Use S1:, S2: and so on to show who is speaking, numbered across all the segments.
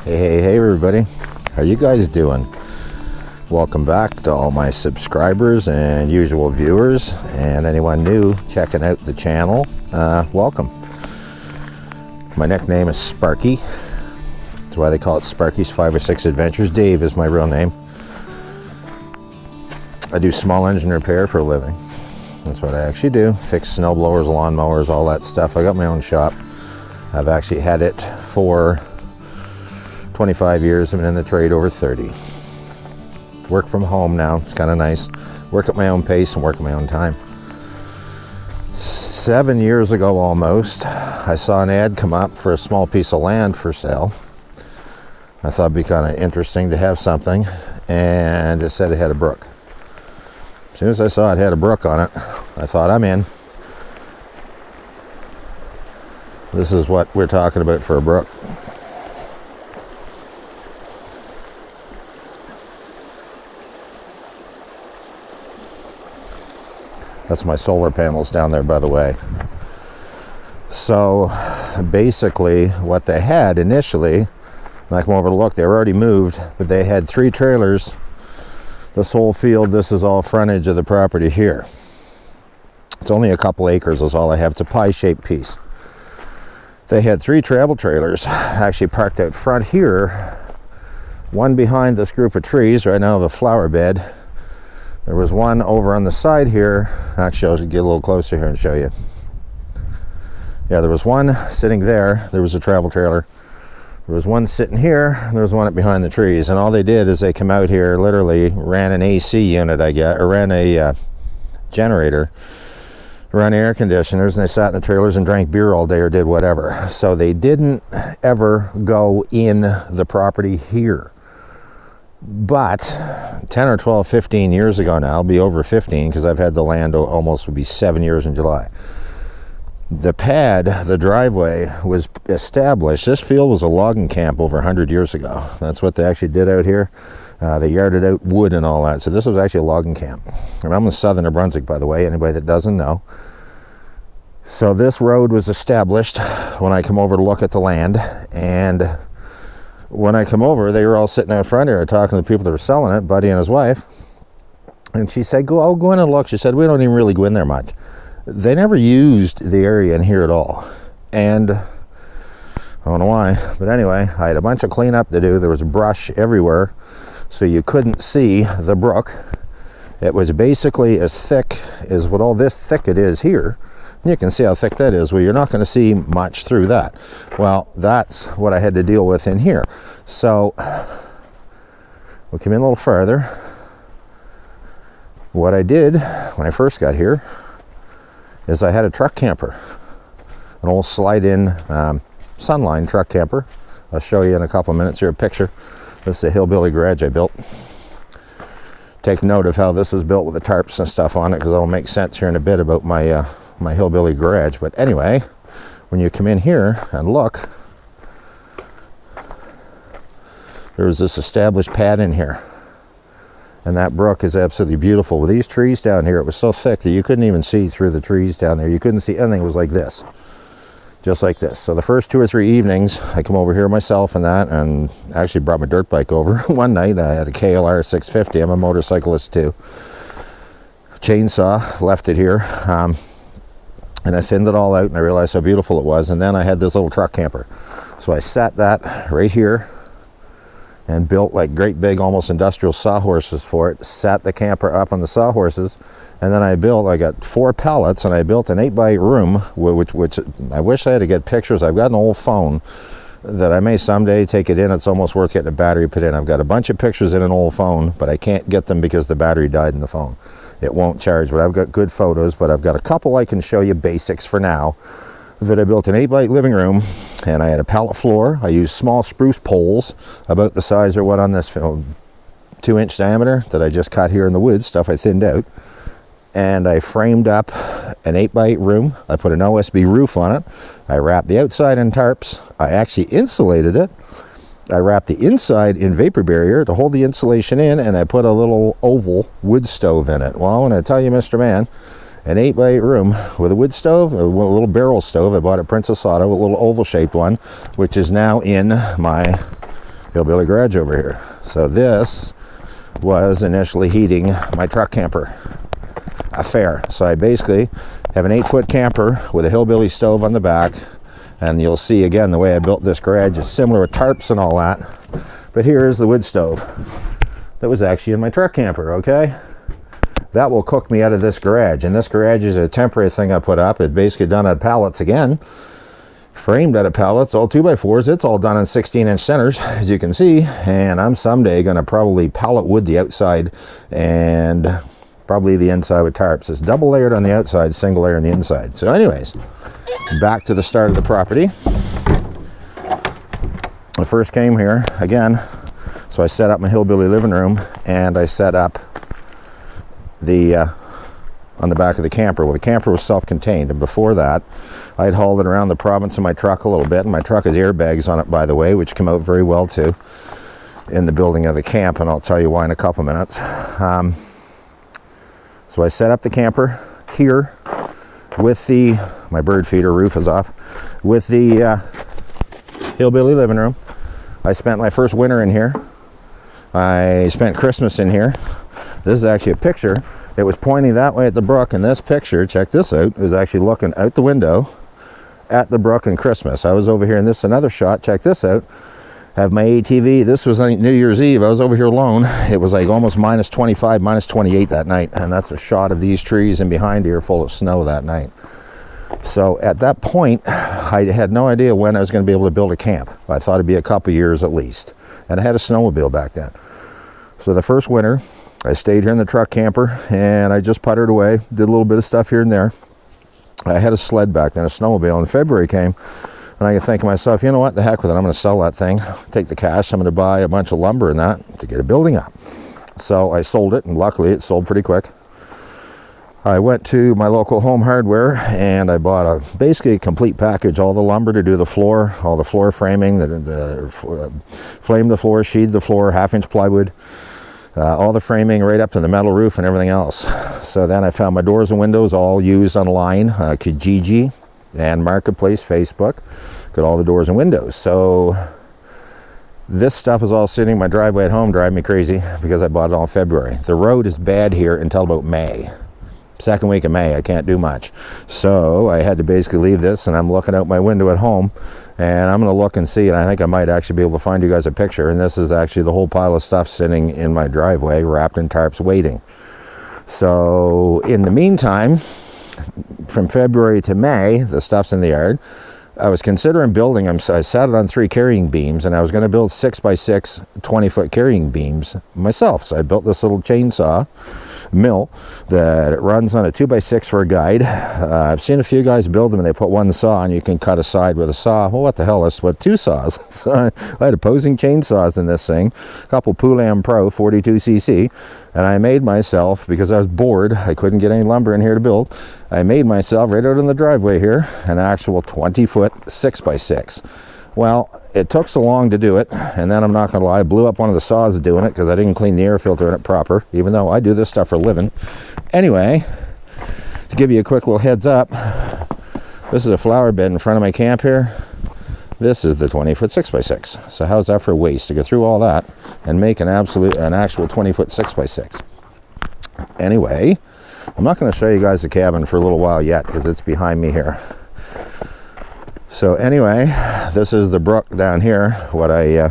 S1: Hey everybody, how you guys doing? Welcome back to all my subscribers and usual viewers, and anyone new checking out the channel, welcome. My nickname is Sparky. That's why they call it Sparky's 5 or 6 Adventures. Dave is my real name. I do small engine repair for a living. That's what I actually do. Fix snow blowers, lawn mowers, all that stuff. I got my own shop. I've actually had it for 25 years. I've been in the trade over 30. Work from home now. It's kind of nice. Work at my own pace and work at my own time. 7 years ago almost, I saw an ad come up for a small piece of land for sale. I thought it'd be kind of interesting to have something, and it said it had a brook. As soon as I saw it had a brook on it, I thought, I'm in. This is what we're talking about for a brook. That's my solar panels down there, by the way. So basically what they had initially, when I come over to look, they were already moved, but they had 3 trailers. This whole field, this is all frontage of the property here. It's only a couple acres is all I have. It's a pie-shaped piece. They had 3 travel trailers actually parked out front here, one behind this group of trees. Right now I have a flower bed. There was one over on the side here. Actually, I'll get a little closer here and show you. Yeah, there was one sitting there. There was a travel trailer. There was one sitting here. There was one up behind the trees. And all they did is they come out here, literally ran an AC unit, I guess, or ran a generator, ran air conditioners, and they sat in the trailers and drank beer all day or did whatever. So they didn't ever go in the property here. But 10 or 12, 15 years ago now, I'll be over 15 because I've had the land almost would be 7 years in July. The pad, the driveway was established. This field was a logging camp over 100 years ago. That's what they actually did out here. They yarded out wood and all that. So this was actually a logging camp. And I'm in southern New Brunswick, by the way, anybody that doesn't know. So this road was established when I come over to look at the land, and when I come over, they were all sitting out front here talking to the people that were selling it, Buddy and his wife. And she said, go in and look. She said, we don't even really go in there much. They never used the area in here at all. And I don't know why, but anyway, I had a bunch of cleanup to do. There was brush everywhere, so you couldn't see the brook. It was basically as thick as what all this thicket is here. You can see how thick that is. Well, you're not going to see much through that. Well, that's what I had to deal with in here. So we'll come in a little farther. What I did when I first got here is I had a truck camper, an old slide-in Sunline truck camper. I'll show you in a couple of minutes here a picture. This is a hillbilly garage I built. Take note of how this is built with the tarps and stuff on it, because that'll make sense here in a bit about my my hillbilly garage. But anyway, when you come in here and look, there was this established pad in here, and that brook is absolutely beautiful. With these trees down here, it was so thick that you couldn't even see through the trees down there. You couldn't see anything. It was like this, just like this. So the first 2 or 3 evenings I come over here myself and that, and actually brought my dirt bike over. One night I had a KLR 650. I'm a motorcyclist too. Chainsaw, left it here. And I thinned it all out, and I realized how beautiful it was. And then I had this little truck camper. So I sat that right here and built like great big, almost industrial sawhorses for it. Sat the camper up on the sawhorses. And then I got 4 pallets, and I built an 8x8 room, which I wish I had to get pictures. I've got an old phone that I may someday take it in. It's almost worth getting a battery put in. I've got a bunch of pictures in an old phone, but I can't get them because the battery died in the phone. It won't charge, but I've got good photos. But I've got a couple I can show you, basics for now, that I built an 8x8 living room, and I had a pallet floor. I used small spruce poles about the size or what on this film, 2-inch diameter, that I just cut here in the woods, stuff I thinned out. And I framed up an 8x8 room. I put an OSB roof on it. I wrapped the outside in tarps. I actually insulated it. I wrapped the inside in vapor barrier to hold the insulation in, and I put a little oval wood stove in it. Well, when I tell you, Mr. Man, an 8x8 room with a wood stove, a little barrel stove. I bought at Princess Auto, a little oval shaped one, which is now in my hillbilly garage over here. So this was initially heating my truck camper affair. So I basically have an 8-foot camper with a hillbilly stove on the back, and you'll see again the way I built this garage is similar with tarps and all that. But here is the wood stove that was actually in my truck camper, okay? That will cook me out of this garage, and this garage is a temporary thing I put up. It's basically done out of pallets again, framed out of pallets, all 2x4s. It's all done in 16-inch centers, as you can see, and I'm someday going to probably pallet wood the outside and probably the inside with tarps. It's double layered on the outside, single layer on the inside. So anyways, back to the start of the property. I first came here again, so I set up my hillbilly living room, and I set up the on the back of the camper. Well, the camper was self-contained, and before that I'd hauled it around the province in my truck a little bit, and my truck has airbags on it, by the way, which come out very well too in the building of the camp, and I'll tell you why in a couple minutes. So I set up the camper here with the, my bird feeder roof is off, with the hillbilly living room. I spent my first winter in here. I spent Christmas in here. This is actually a picture. It was pointing that way at the brook, and this picture, check this out, is actually looking out the window at the brook in Christmas. I was over here, and this is another shot. Check this out. Have my ATV. This was on New Year's Eve. I was over here alone. It was like almost minus 25, minus 28 that night, and that's a shot of these trees and behind here full of snow that night. So at that point, I had no idea when I was going to be able to build a camp. I thought it'd be a couple years at least, and I had a snowmobile back then. So the first winter, I stayed here in the truck camper, and I just puttered away, did a little bit of stuff here and there. I had a sled back then, a snowmobile, and February came, and I could think to myself, you know what, the heck with it, I'm going to sell that thing, take the cash, I'm going to buy a bunch of lumber and that to get a building up. So I sold it, and luckily it sold pretty quick. I went to my local Home Hardware, and I bought basically a complete package, all the lumber to do the floor, all the floor framing, flame the floor, sheathe the floor, 1/2-inch plywood, all the framing right up to the metal roof and everything else. So then I found my doors and windows all used online, Kijiji and Marketplace, Facebook, got all the doors and windows. So this stuff is all sitting in my driveway at home, driving me crazy because I bought it all in February. The road is bad here until about May. Second week of May, I can't do much. So I had to basically leave this, and I'm looking out my window at home, and I'm going to look and see, and I think I might actually be able to find you guys a picture, and this is actually the whole pile of stuff sitting in my driveway, wrapped in tarps, waiting. So in the meantime, from February to May, the stuff's in the yard. I was considering building them, so I sat it on 3 carrying beams, and I was going to build 6x6 20-foot carrying beams myself. So I built this little chainsaw mill that it runs on a 2x6 for a guide. I've seen a few guys build them, and they put one saw, and you can cut a side with a saw. Well, what the hell, that's what 2 saws. So I had opposing chainsaws in this thing, a couple Poulan Pro 42cc, and I made myself, because I was bored, I couldn't get any lumber in here to build, I made myself right out in the driveway here an actual 20-foot 6x6. Well, it took so long to do it, and then I'm not going to lie, I blew up one of the saws doing it because I didn't clean the air filter in it proper, even though I do this stuff for a living. Anyway, to give you a quick little heads up, this is a flower bed in front of my camp here. This is the 20-foot 6x6. So how's that for a waste to go through all that and make an actual 20-foot 6x6? Anyway, I'm not going to show you guys the cabin for a little while yet because it's behind me here. So anyway, this is the brook down here, what I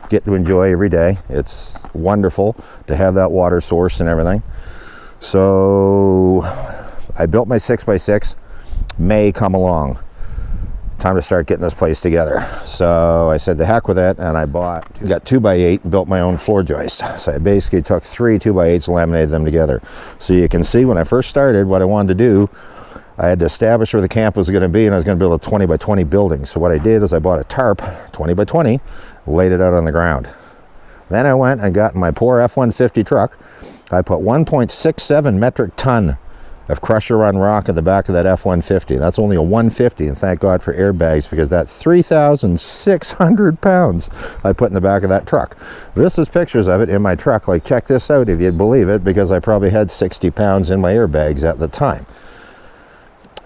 S1: get to enjoy every day. It's wonderful to have that water source and everything. So I built my 6x6. May come along. Time to start getting this place together. So I said the heck with it, and I got 2x8 and built my own floor joist. So I basically took 3 2x8s and laminated them together. So you can see when I first started what I wanted to do, I had to establish where the camp was going to be, and I was going to build a 20x20 building. So what I did is I bought a tarp, 20x20, laid it out on the ground. Then I went and got in my poor F-150 truck. I put 1.67 metric ton of crusher run rock in the back of that F-150. That's only a 150, and thank God for airbags, because that's 3,600 pounds I put in the back of that truck. This is pictures of it in my truck. Like, check this out if you'd believe it, because I probably had 60 pounds in my airbags at the time.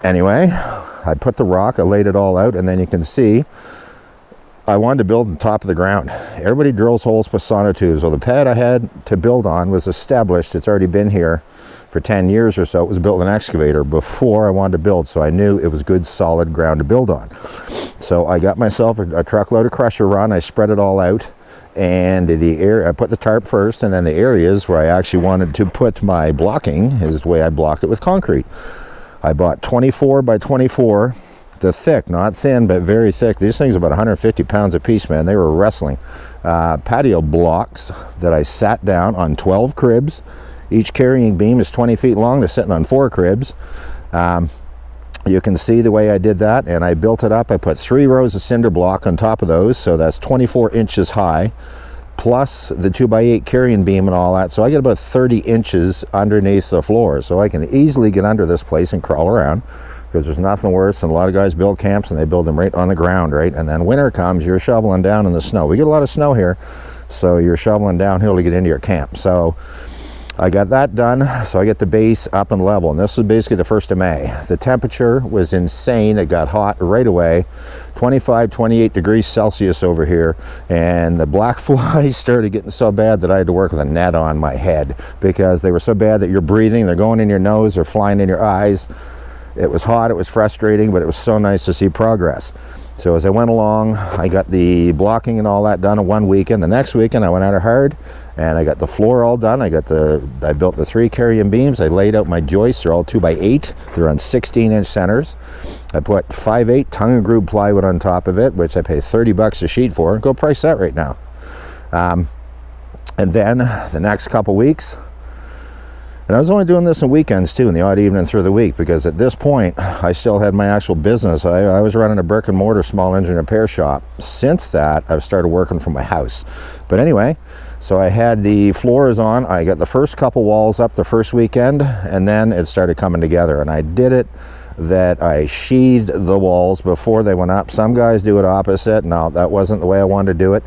S1: Anyway, I put the rock, I laid it all out, and then you can see I wanted to build on top of the ground. Everybody drills holes with sonotubes. Well, the pad I had to build on was established. It's already been here for 10 years or so. It was built with an excavator before I wanted to build, so I knew it was good solid ground to build on. So I got myself a truckload of crusher run. I spread it all out, and I put the tarp first, and then the areas where I actually wanted to put my blocking is the way I blocked it with concrete. I bought 24 by 24, the thick, not thin, but very thick. These things are about 150 pounds a piece, man. They were wrestling. Patio blocks that I sat down on 12 cribs. Each carrying beam is 20 feet long. They're sitting on 4 cribs. You can see the way I did that, and I built it up. I put 3 rows of cinder block on top of those, so that's 24 inches high, plus the 2x8 carrying beam and all that. So I get about 30 inches underneath the floor, so I can easily get under this place and crawl around, because there's nothing worse than a lot of guys build camps and they build them right on the ground, right? And then winter comes, you're shoveling down in the snow. We get a lot of snow here, so you're shoveling downhill to get into your camp. So I got that done, so I get the base up and level, and this was basically the 1st of May. The temperature was insane. It got hot right away, 25, 28 degrees Celsius over here, and the black flies started getting so bad that I had to work with a net on my head, because they were so bad that you're breathing, they're going in your nose, they're flying in your eyes. It was hot, it was frustrating, but it was so nice to see progress. So as I went along, I got the blocking and all that done in one weekend. The next weekend I went at it hard, and I got the floor all done. I built the 3 carrying beams. I laid out my joists. They're all 2x8. They're on 16-inch centers. I put 5/8 tongue and groove plywood on top of it, which I pay $30 a sheet for. Go price that right now. And then the next couple weeks, and I was only doing this on weekends too, in the odd evening through the week, because at this point I still had my actual business. I was running a brick and mortar small engine repair shop. Since that, I've started working from my house. But anyway, so I had the floors on. I got the first couple walls up the first weekend, and then it started coming together. And I did it that I sheathed the walls before they went up. Some guys do it opposite. No, that wasn't the way I wanted to do it.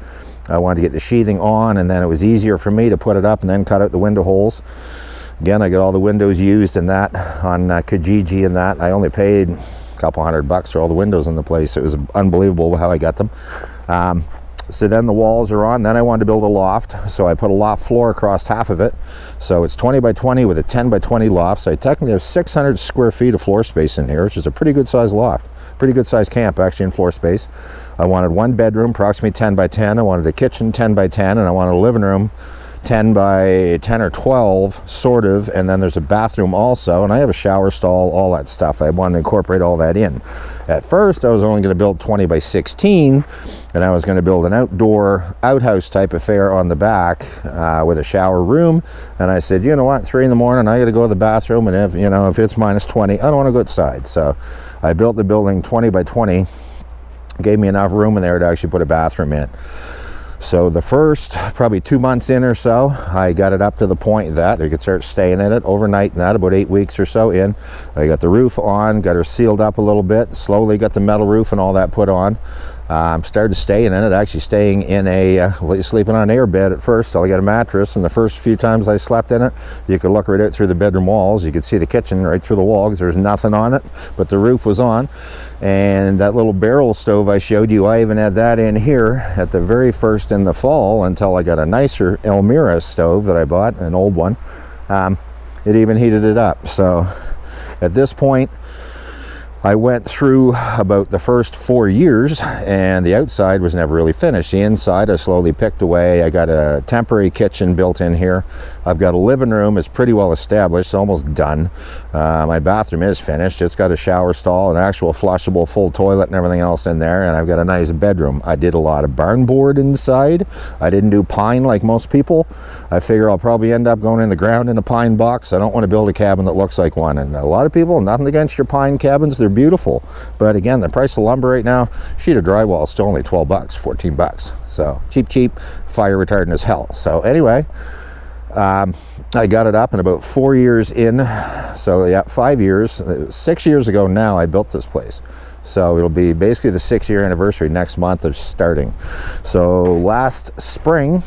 S1: I wanted to get the sheathing on, and then it was easier for me to put it up and then cut out the window holes. Again, I got all the windows used in that on Kijiji and that. I only paid a couple $100 for all the windows in the place. It was unbelievable how I got them. So then the walls are on. Then I wanted to build a loft, so I put a loft floor across half of it. So it's 20 by 20 with a 10 by 20 loft. So I technically have 600 square feet of floor space in here, which is a pretty good size loft. Pretty good size camp actually in floor space. I wanted 1 bedroom, approximately 10 by 10. I wanted a kitchen 10 by 10, and I wanted a living room 10 by 10 or 12, sort of, and then there's a bathroom also, and I have a shower stall, all that stuff. I wanted to incorporate all that in. At first, I was only going to build 20 by 16, and I was going to build an outdoor outhouse type affair on the back with a shower room. And I said, you know what, 3 in the morning, I got to go to the bathroom, and if it's minus 20, I don't want to go outside. So I built the building 20 by 20, gave me enough room in there to actually put a bathroom in. So the first probably 2 months in or so, I got it up to the point that I could start staying in it overnight, and that about 8 weeks or so in. I got the roof on, got her sealed up a little bit, slowly got the metal roof and all that put on. Started staying in it, actually staying in sleeping on an air bed at first till I got a mattress. And the first few times I slept in it, you could look right out through the bedroom walls. You could see the kitchen right through the wall because there's nothing on it, but the roof was on. And that little barrel stove I showed you, I even had that in here at the very first in the fall until I got a nicer Elmira stove that I bought, an old one. It even heated it up. So at this point, I went through about the first 4 years, and the outside was never really finished. The inside I slowly picked away. I got a temporary kitchen built in here. I've got a living room. It's pretty well established, almost done. My bathroom is finished. It's got a shower stall, an actual flushable full toilet and everything else in there, and I've got a nice bedroom. I did a lot of barn board inside. I didn't do pine like most people. I figure I'll probably end up going in the ground in a pine box. I don't want to build a cabin that looks like one. And a lot of people, nothing against your pine cabins, they're beautiful, but again, the price of lumber right now, sheet of drywall is still only $12, $14. So cheap, fire retardant as hell. So anyway, I got it up in about 4 years in. So yeah, 5 years, 6 years ago now I built this place. So it'll be basically the 6-year anniversary next month of starting. So last spring,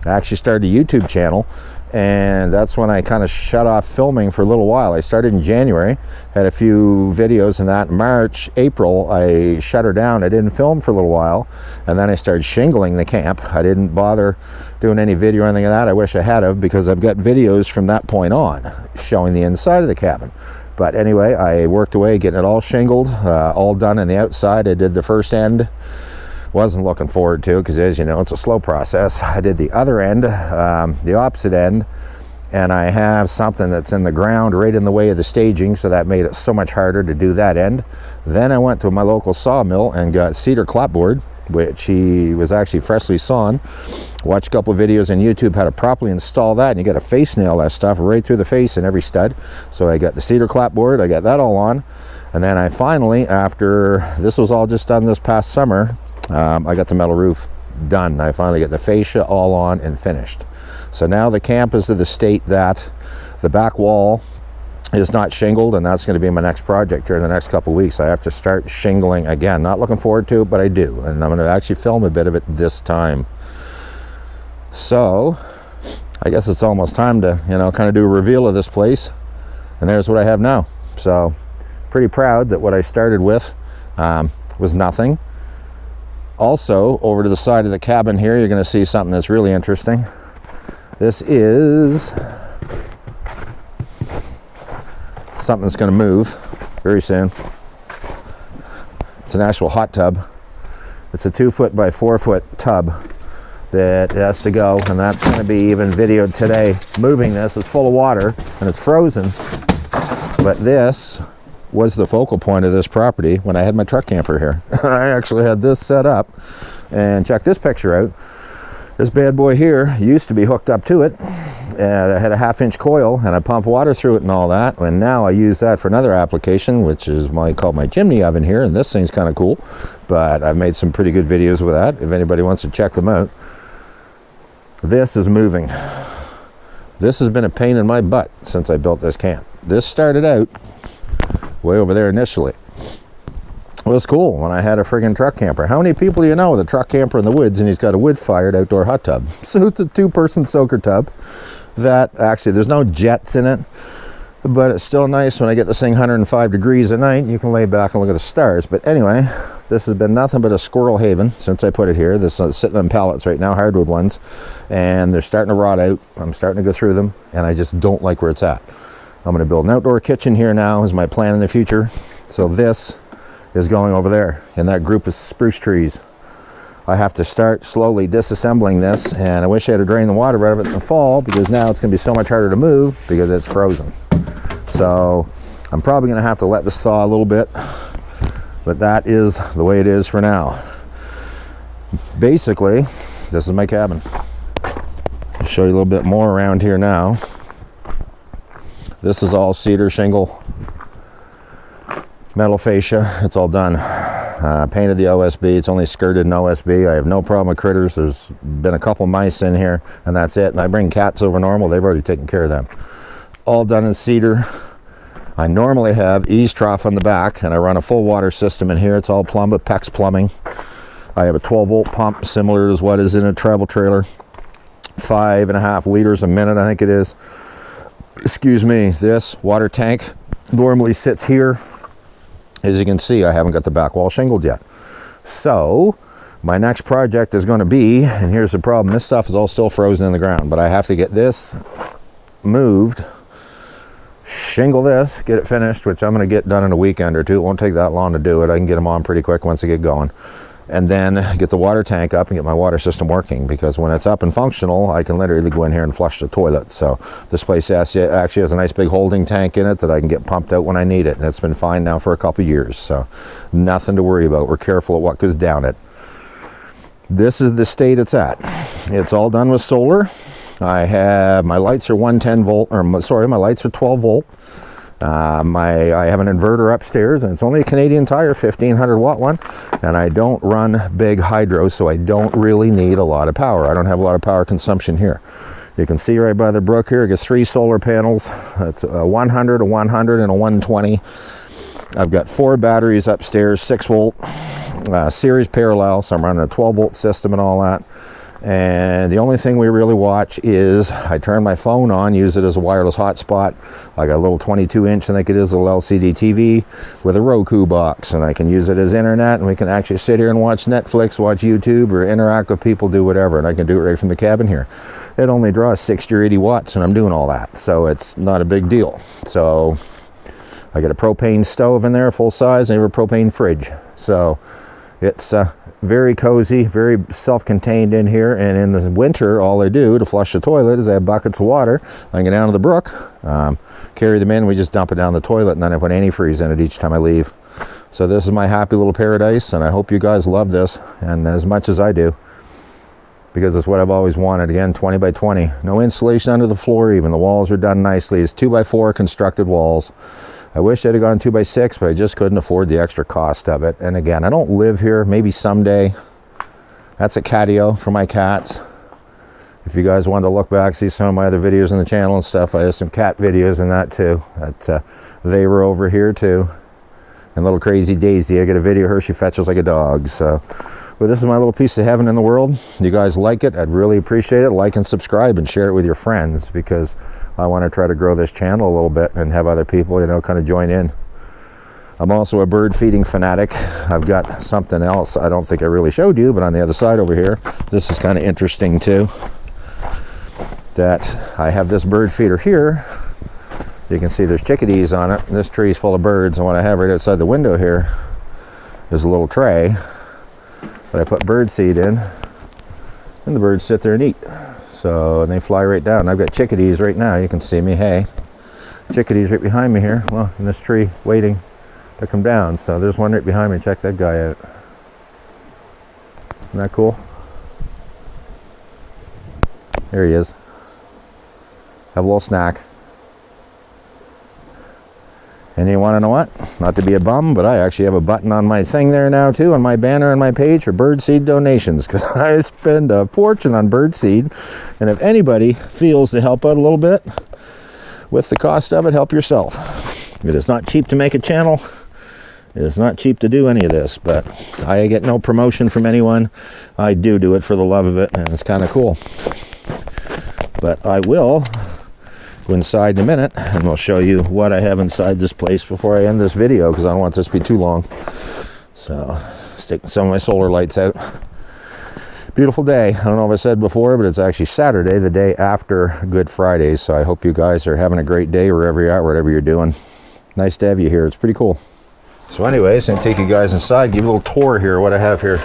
S1: I actually started a YouTube channel, and that's when I kind of shut off filming for a little while. I started in January, had a few videos in that. March, April, I shut her down. I didn't film for a little while, and then I started shingling the camp. I didn't bother doing any video or anything like that. I wish I had of, because I've got videos from that point on showing the inside of the cabin. But anyway, I worked away getting it all shingled, all done on the outside. I did the first end. Wasn't looking forward to, because as you know, it's a slow process. I did the other end, the opposite end, and I have something that's in the ground right in the way of the staging, so that made it so much harder to do that end. Then I went to my local sawmill and got cedar clapboard, which he was actually freshly sawn. Watched a couple of videos on YouTube how to properly install that, and you got to face nail that stuff right through the face in every stud. So I got the cedar clapboard, I got that all on, and then I finally, after this was all just done this past summer, I got the metal roof done. I finally got the fascia all on and finished. So now the camp is to the state that the back wall is not shingled, and that's going to be my next project during the next couple of weeks. I have to start shingling again. Not looking forward to it, but I do, and I'm going to actually film a bit of it this time. So I guess it's almost time to, you know, kind of do a reveal of this place, and there's what I have now. So pretty proud that what I started with was nothing. Also, over to the side of the cabin here, you're going to see something that's really interesting. This is something that's going to move very soon. It's an actual hot tub. It's a 2-foot by 4-foot tub that has to go, and that's going to be even videoed today. Moving this, it's full of water and it's frozen, but this was the focal point of this property when I had my truck camper here. I actually had this set up, and check this picture out. This bad boy here used to be hooked up to it. I had a 1/2-inch coil, and I pump water through it and all that, and now I use that for another application, which is called my chimney oven here, and this thing's kind of cool, but I've made some pretty good videos with that if anybody wants to check them out. This is moving. This has been a pain in my butt since I built this camp. This started out way over there initially. It was cool when I had a friggin' truck camper. How many people do you know with a truck camper in the woods and he's got a wood-fired outdoor hot tub? So it's a 2-person soaker tub that actually, there's no jets in it, but it's still nice when I get this thing 105 degrees at night. You can lay back and look at the stars. But anyway, this has been nothing but a squirrel haven since I put it here. This is sitting on pallets right now, hardwood ones, and they're starting to rot out. I'm starting to go through them, and I just don't like where it's at. I'm going to build an outdoor kitchen here now is my plan in the future. So this is going over there in that group of spruce trees. I have to start slowly disassembling this, and I wish I had to drain the water out of it in the fall, because now it's going to be so much harder to move because it's frozen. So I'm probably going to have to let this thaw a little bit, but that is the way it is for now. Basically, this is my cabin. I'll show you a little bit more around here now. This is all cedar shingle, metal fascia. It's all done. Painted the OSB. It's only skirted in OSB. I have no problem with critters. There's been a couple mice in here, and that's it. And I bring cats over normal. They've already taken care of them. All done in cedar. I normally have ease trough on the back, and I run a full water system in here. It's all plumbed with PEX plumbing. I have a 12-volt pump, similar to what is in a travel trailer. 5.5 liters a minute, I think it is. Excuse me. This water tank normally sits here. As you can see, I haven't got the back wall shingled yet. So my next project is going to be, and here's the problem, this stuff is all still frozen in the ground, but I have to get this moved, shingle this, get it finished, which I'm going to get done in a weekend or two. It won't take that long to do it. I can get them on pretty quick once I get going. And then get the water tank up and get my water system working, because when it's up and functional, I can literally go in here and flush the toilet. So this place actually has a nice big holding tank in it that I can get pumped out when I need it, and it's been fine now for a couple years, so nothing to worry about. We're careful at what goes down it. This is the state it's at. It's all done with solar. I have, my lights are 110 volt, or sorry, my lights are 12 volt. I have an inverter upstairs, and it's only a Canadian Tire 1500 watt one, and I don't run big hydro, so I don't really need a lot of power. I don't have a lot of power consumption here. You can see right by the brook here, I got 3 solar panels. It's a 100, a 100, and a 120. I've got 4 batteries upstairs, 6 volt, series parallel, so I'm running a 12 volt system and all that. And the only thing we really watch is I turn my phone on, use it as a wireless hotspot. I got a little 22-inch, I think it is, a little LCD TV with a Roku box, and I can use it as internet, and we can actually sit here and watch Netflix, watch YouTube, or interact with people, do whatever, and I can do it right from the cabin here. It only draws 60 or 80 watts, and I'm doing all that, so it's not a big deal. So I got a propane stove in there, full size, and I have a propane fridge. So it's very cozy, very self-contained in here. And in the winter, all I do to flush the toilet is I have buckets of water. I go down to the brook, carry them in, we just dump it down the toilet, and then I put antifreeze in it each time I leave. So this is my happy little paradise, and I hope you guys love this, and as much as I do, because it's what I've always wanted. Again, 20 by 20. No insulation under the floor even. The walls are done nicely. It's 2 by 4 constructed walls. I wish I'd have gone 2 by 6, but I just couldn't afford the extra cost of it. And again, I don't live here. Maybe someday. That's a catio for my cats. If you guys want to look back, see some of my other videos on the channel and stuff, I have some cat videos in that too. They were over here too. And little crazy Daisy, I got a video of her, she fetches like a dog. So, but this is my little piece of heaven in the world. You guys like it, I'd really appreciate it. Like and subscribe and share it with your friends, because I want to try to grow this channel a little bit and have other people, you know, kind of join in. I'm also a bird feeding fanatic. I've got something else I don't think I really showed you, but on the other side over here, this is kind of interesting too. That I have this bird feeder here. You can see there's chickadees on it. This tree is full of birds, and what I have right outside the window here is a little tray that I put bird seed in, and the birds sit there and eat. So, and they fly right down. I've got chickadees right now. You can see me. Hey, chickadees right behind me here. Well, in this tree, waiting to come down. So there's one right behind me. Check that guy out. Isn't that cool? There he is. Have a little snack. And you want to know what? Not to be a bum, but I actually have a button on my thing there now too, on my banner on my page for birdseed donations, because I spend a fortune on birdseed. And if anybody feels to help out a little bit with the cost of it, help yourself. It is not cheap to make a channel. It is not cheap to do any of this, but I get no promotion from anyone. I do it for the love of it, and it's kind of cool. But I will go inside in a minute, and we'll show you what I have inside this place before I end this video, because I don't want this to be too long. So, sticking some of my solar lights out. Beautiful day. I don't know if I said before, but it's actually Saturday, the day after Good Friday. So I hope you guys are having a great day wherever you are, whatever you're doing. Nice to have you here. It's pretty cool. So anyways, I'm going to take you guys inside, give you a little tour here, what I have here.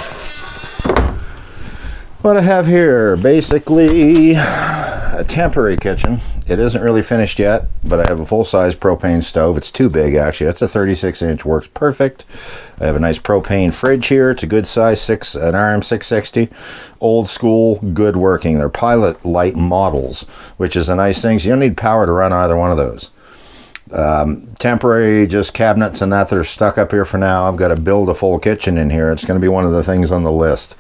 S1: What I have here, basically a temporary kitchen. It isn't really finished yet, but I have a full-size propane stove. It's too big, actually. That's a 36-inch, works perfect. I have a nice propane fridge here. It's a good size, an RM660. Old school, good working. They're Pilot Light models, which is a nice thing. So you don't need power to run either one of those. Temporary, just cabinets and that are stuck up here for now. I've got to build a full kitchen in here. It's going to be one of the things on the list.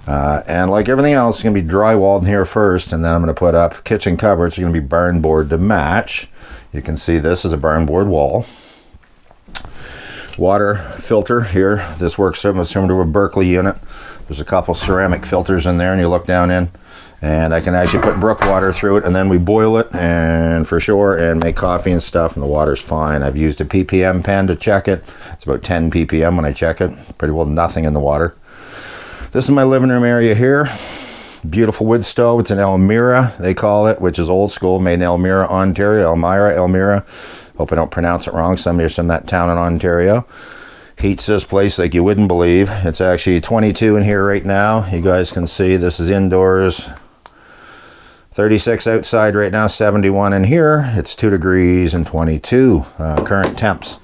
S1: And like everything else, it's going to be drywalled in here first, and then I'm going to put up kitchen cupboards. It's going to be barn board to match. You can see this is a barn board wall. Water filter here. This works similar to a Berkeley unit. There's a couple ceramic filters in there, and you look down in, and I can actually put brook water through it, and then we boil it and for sure and make coffee and stuff, and the water's fine. I've used a ppm pen to check it. It's about 10 ppm when I check it. Pretty well nothing in the water. This is my living room area here. Beautiful wood stove. It's an Elmira, they call it, which is old school, made in Elmira, Ontario. Elmira. Hope I don't pronounce it wrong. Somebody's from that town in Ontario. Heats this place like you wouldn't believe. It's actually 22 in here right now. You guys can see this is indoors. 36 outside right now, 71 in here. It's 2 degrees and 22 current temps.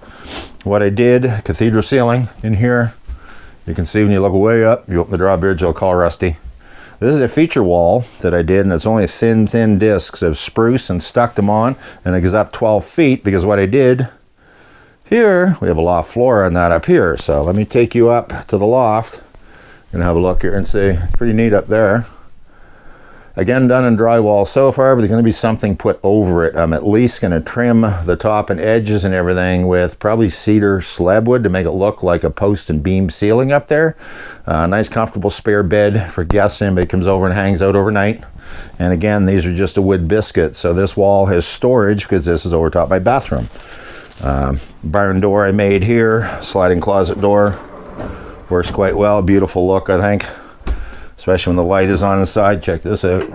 S1: What I did, cathedral ceiling in here. You can see when you look way up, you open the drawbridge, it'll call rusty. This is a feature wall that I did, and it's only thin discs of spruce, and stuck them on, and it goes up 12 feet because what I did here, we have a loft floor on that up here. So let me take you up to the loft and have a look here and see. It's pretty neat up there. Again, done in drywall so far, but there's going to be something put over it. I'm at least going to trim the top and edges and everything with probably cedar slab wood to make it look like a post and beam ceiling up there. Nice comfortable spare bed for guests. Anybody comes over and hangs out overnight. And again, these are just a wood biscuit. So this wall has storage because this is over top my bathroom. Barn door I made here, sliding closet door. Works quite well, beautiful look I think. Especially when the light is on inside. Check this out.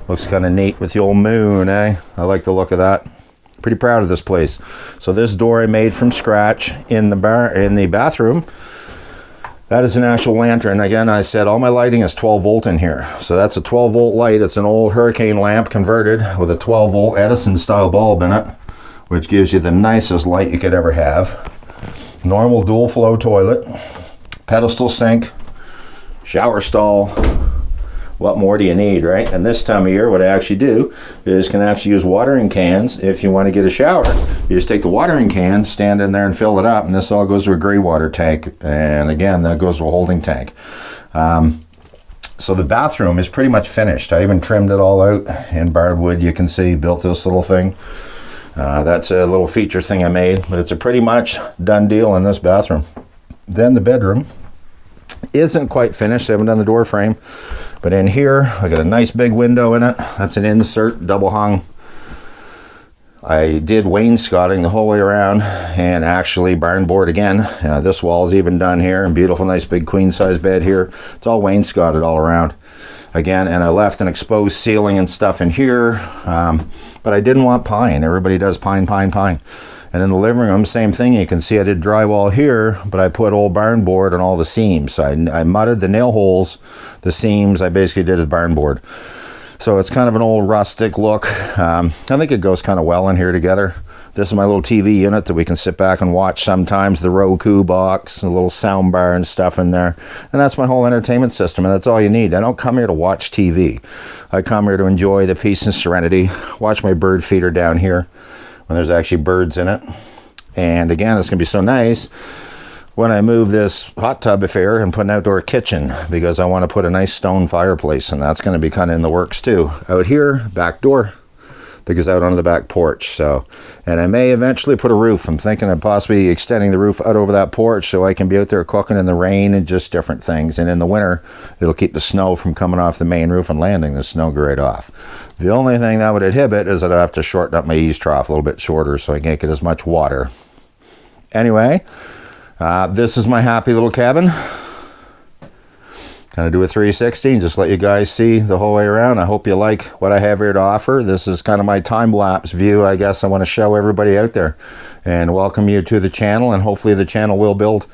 S1: Looks kind of neat with the old moon, eh? I like the look of that. Pretty proud of this place. So this door I made from scratch in the bathroom. That is an actual lantern. Again, I said all my lighting is 12 volt in here. So that's a 12 volt light. It's an old hurricane lamp converted with a 12 volt Edison style bulb in it, which gives you the nicest light you could ever have. Normal dual flow toilet, pedestal sink, shower stall. What more do you need, right? And this time of year, what I actually do is can actually use watering cans if you want to get a shower. You just take the watering can, stand in there and fill it up, and this all goes to a gray water tank. And again, that goes to a holding tank. So the bathroom is pretty much finished. I even trimmed it all out in barred wood. You can see, built this little thing. That's a little feature thing I made, but it's a pretty much done deal in this bathroom. Then the bedroom isn't quite finished. I haven't done the door frame, but in here I got a nice big window in it. That's an insert double hung. I did wainscoting the whole way around and actually barn board again. This wall is even done here, and beautiful nice big queen size bed here. It's all wainscoted all around again, and I left an exposed ceiling and stuff in here, but I didn't want pine. Everybody does pine, pine, pine. And in the living room, same thing. You can see I did drywall here, but I put old barn board on all the seams. So I mudded the nail holes, the seams, I basically did with barn board. So it's kind of an old rustic look. I think it goes kind of well in here together. This is my little TV unit that we can sit back and watch sometimes, the Roku box, a little sound bar and stuff in there. And that's my whole entertainment system, and that's all you need. I don't come here to watch TV. I come here to enjoy the peace and serenity, watch my bird feeder down here when there's actually birds in it. And again, it's gonna be so nice when I move this hot tub affair and put an outdoor kitchen, because I want to put a nice stone fireplace, and that's going to be kind of in the works too. Out here, back door that goes out onto the back porch. So, and I may eventually put a roof. I'm thinking of possibly extending the roof out over that porch so I can be out there cooking in the rain and just different things. And in the winter, it'll keep the snow from coming off the main roof and landing the snow right off. The only thing that would inhibit is that I have to shorten up my eaves trough a little bit shorter so I can't get as much water. Anyway, this is my happy little cabin. Kind of do a 360 and just let you guys see the whole way around. I hope you like what I have here to offer. This is kind of my time-lapse view, I guess. I want to show everybody out there and welcome you to the channel, and hopefully the channel will build.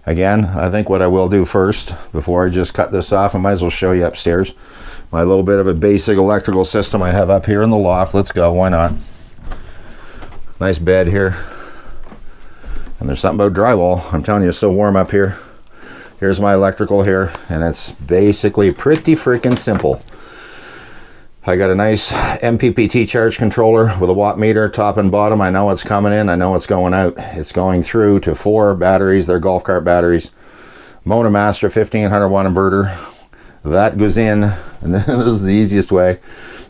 S1: Again, I think what I will do first, before I just cut this off, I might as well show you upstairs my little bit of a basic electrical system I have up here in the loft. Let's go, why not? Nice bed here. And there's something about drywall. I'm telling you, it's so warm up here. Here's my electrical here, and it's basically pretty freaking simple. I got a nice MPPT charge controller with a watt meter, top and bottom. I know what's coming in, I know what's going out. It's going through to 4 batteries. They're golf cart batteries. Motor Master 1500 watt inverter. That goes in, and this is the easiest way.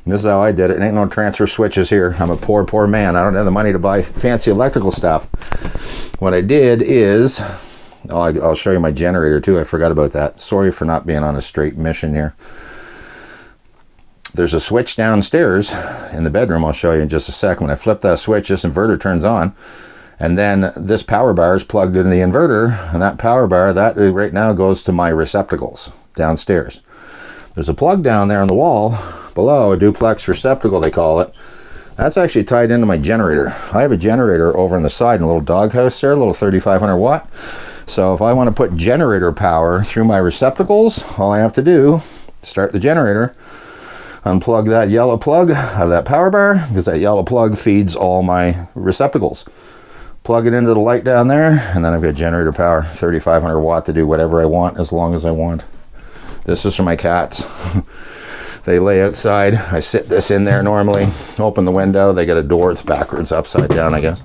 S1: And this is how I did it. It ain't no transfer switches here. I'm a poor, poor man. I don't have the money to buy fancy electrical stuff. What I did is, I'll show you my generator too. I forgot about that. Sorry for not being on a straight mission here. There's a switch downstairs in the bedroom. I'll show you in just a sec. When I flip that switch, this inverter turns on, and then this power bar is plugged into the inverter, and that power bar, that right now goes to my receptacles downstairs. There's a plug down there on the wall below, a duplex receptacle they call it. That's actually tied into my generator. I have a generator over on the side in a little doghouse there, a little 3500 watt. So if I want to put generator power through my receptacles, all I have to do, start the generator, unplug that yellow plug out of that power bar, because that yellow plug feeds all my receptacles. Plug it into the light down there, and then I've got generator power, 3500 watt to do whatever I want as long as I want. This is for my cats. They lay outside. I sit this in there normally, open the window. They got a door. It's backwards, upside down, I guess.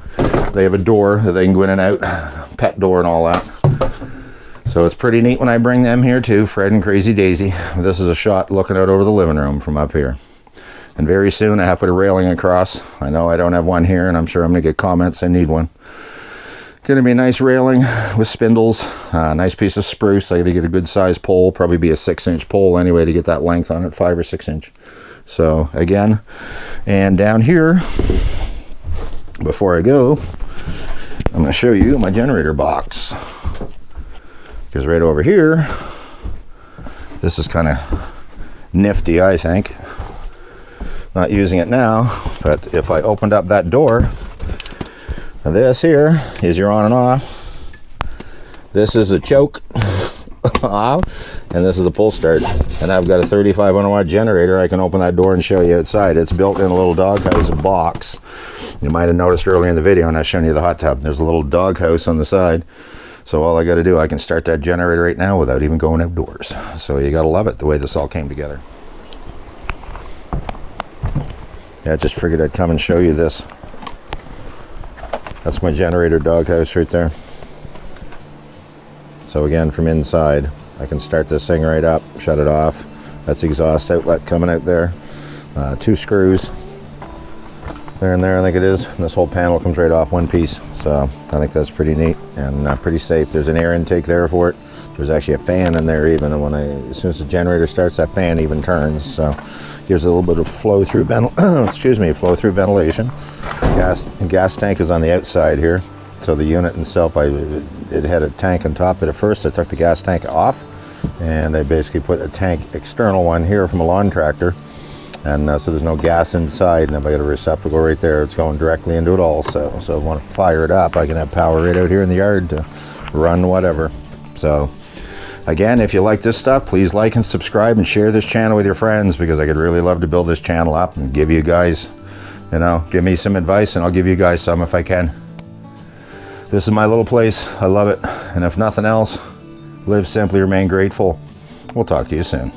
S1: They have a door that they can go in and out, pet door and all that. So it's pretty neat when I bring them here too, Fred and Crazy Daisy. This is a shot looking out over the living room from up here. And very soon I have to put a railing across. I know I don't have one here, and I'm sure I'm going to get comments I need one. Going to be a nice railing with spindles, nice piece of spruce. I got to get a good size pole, probably be a 6-inch pole anyway to get that length on it, 5 or 6 inch. So again, and down here, before I go, I'm going to show you my generator box. Because right over here, this is kind of nifty, I think. Not using it now, but if I opened up that door, this here is your on and off. This is a choke off, and this is the pull start. And I've got a 3500 watt generator. I can open that door and show you outside. It's built in a little doghouse box. You might have noticed earlier in the video when I was showing you the hot tub, there's a little doghouse on the side. So all I got to do, I can start that generator right now without even going outdoors. So you got to love it, the way this all came together. Yeah, I just figured I'd come and show you this. That's my generator doghouse right there. So again, from inside, I can start this thing right up, shut it off. That's the exhaust outlet coming out there. 2 screws. There and there, I think it is. And this whole panel comes right off one piece. So I think that's pretty neat and pretty safe. There's an air intake there for it. There's actually a fan in there even. And as soon as the generator starts, that fan even turns. So gives a little bit of flow through flow through ventilation. Gas tank is on the outside here. So the unit itself, it had a tank on top. But at first, I took the gas tank off, and I basically put a tank external one here from a lawn tractor. And so there's no gas inside, and if I got a receptacle right there, it's going directly into it also. So if I want to fire it up, I can have power right out here in the yard to run whatever. So again, if you like this stuff, please like and subscribe and share this channel with your friends, because I could really love to build this channel up and give you guys, give me some advice, and I'll give you guys some if I can. This is my little place. I love it. And if nothing else, live simply, remain grateful. We'll talk to you soon.